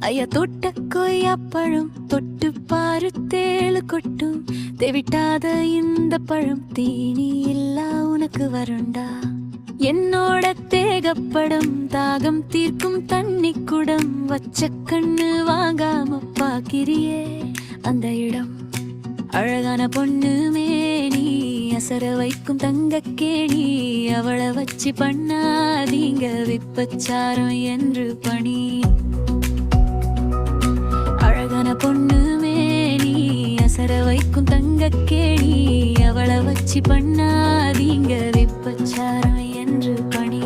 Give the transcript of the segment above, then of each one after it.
ஐயா தொட்ட கொய்யாப்பழம் தொட்டு பாரு தேளு கொட்டும் தெவிட்டாத இந்த பழம் தீனி இல்லா உனக்கு வருண்டா என்னோட தேகப்படம் தாகம் தீர்க்கும் தண்ணி குடம் வச்ச கண்ணு வாங்காம பாக்கிரியே அந்த இடம் அழகான பொண்ணு மேனி அசர வைக்கும் தங்க கேணி அவளை வச்சு பண்ணாதீங்க விப்பச்சாரம் என்று பணி அழகான பொண்ணு மேனி அசர வைக்கும் தங்க கேணி அவளை வச்சு பண்ணாதீங்க விப்பச்சாரம் என்று பணி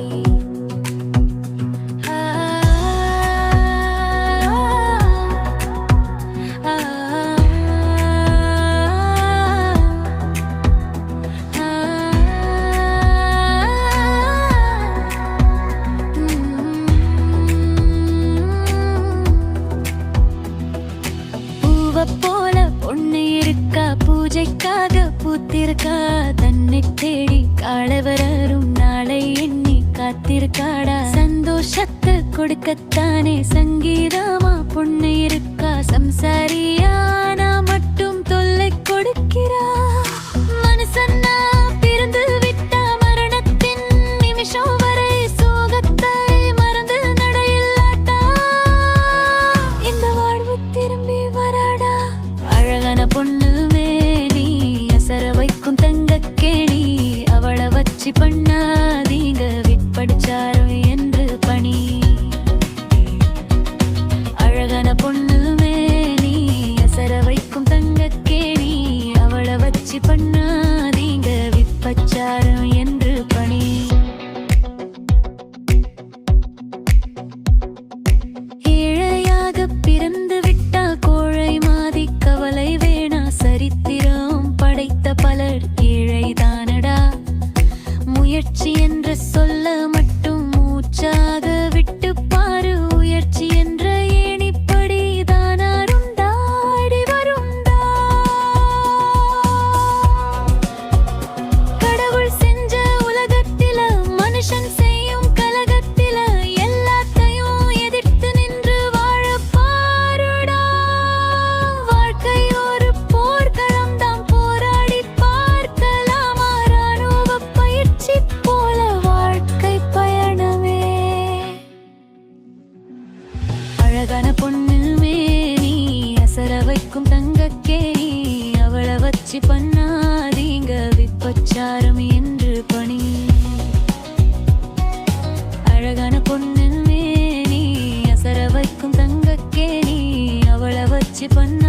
போல பொண்ணு இருக்கா பூஜைக்காக பூத்திருக்கா தன்னை தேடி காலவரும் நாளை எண்ணி காத்திருக்காடா சந்தோஷத்தை கொடுக்கத்தானே சங்கீதமா பொண்ணு இருக்கா சம்சாரியானா மட்டும் தொல்லை கொடுக்கிறா மனசன்னா பிறந்து விட்டா மரணத்தின் நிமிஷம் வரை சோகத்தை மறந்து நடையில்லாட்டா இந்த வாழ்வு திரும்பி வராடா அழகான பொண்ணு மேனி அசர வைக்கும் தங்க கேணி அவளை வச்சு பண்ணாதீங்க விற்படிச்சாரம் என்று பணி அழகான பொண்ணு மேனி அசர வைக்கும் தங்க கேணி அவளை வச்சு பண்ணாதீங்க விற்பச்சாரம் என்று பணி ஏழையாக பிறந்து விட்டா கோழை மாதி கவலை வேணா சரித்திரம் படைத்த பலர் ஏழைதானடா முயற்சி என்று சொல்ல மட்டும் மூச்சாக விட்டு பாரு உயர்ச்சி என்ற ஏணிப்படி தானாருண்டாடி வருண்டா கடவுள் செஞ்ச உலகத்தில மனுஷன் செய்யும் கலகத்தில எல்லாத்தையும் எதிர்த்து நின்று வாழ பாருடா வாழ்க்கை ஒரு போர்க்களம் தான் போராடி பார்க்கலாமா ராணுவ பயிற்சி போல வாழ்க்கை பயணமே அழகான பொண்ணு மேனி அசர வைக்கும் தங்க கேணி அவளை வச்சு பண்ணாதீங்க விப்பச்சாரம் என்று பணி அழகான பொண்ணு மேனி அசர வைக்கும் தங்க கேணி அவளை வச்சு பண்ண